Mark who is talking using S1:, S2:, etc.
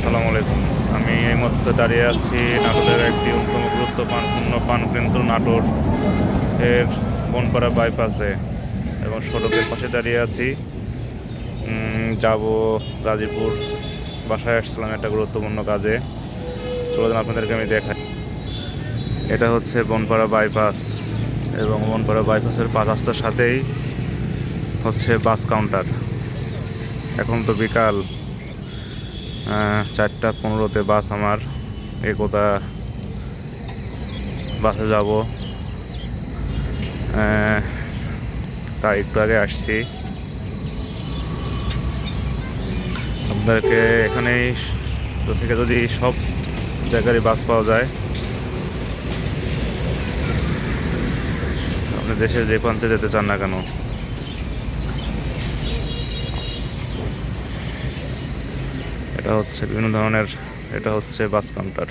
S1: আসসালামু আলাইকুম। আমি এই মুহূর্তে দাঁড়িয়ে আছি নাটোরের একটি অন্যতম গুরুত্বপূর্ণ প্রাণকেন্দ্র নাটোর এর বনপাড়া বাইপাসে এবং সড়কের পাশে দাঁড়িয়ে আছি। যাব গাজীপুর। বাসায় আসছিলাম একটা গুরুত্বপূর্ণ কাজে। চলুন আপনাদেরকে আমি দেখাই। এটা হচ্ছে বনপাড়া বাইপাস এবং বনপাড়া বাইপাসের 5 রাস্তার সাথেই হচ্ছে বাস কাউন্টার। এখন তো বিকাল 4টা 15-তে বাস আমার একতা বাসে যাব। তাই একটু আগে আসছি। আপনাদেরকে এখানেই থেকে যদি সব জায়গারই বাস পাওয়া যায়, আপনি দেশের যে প্রান্তে যেতে চান না কেন। এটা হচ্ছে বিভিন্ন ধরনের, এটা হচ্ছে বাস কাউন্টার।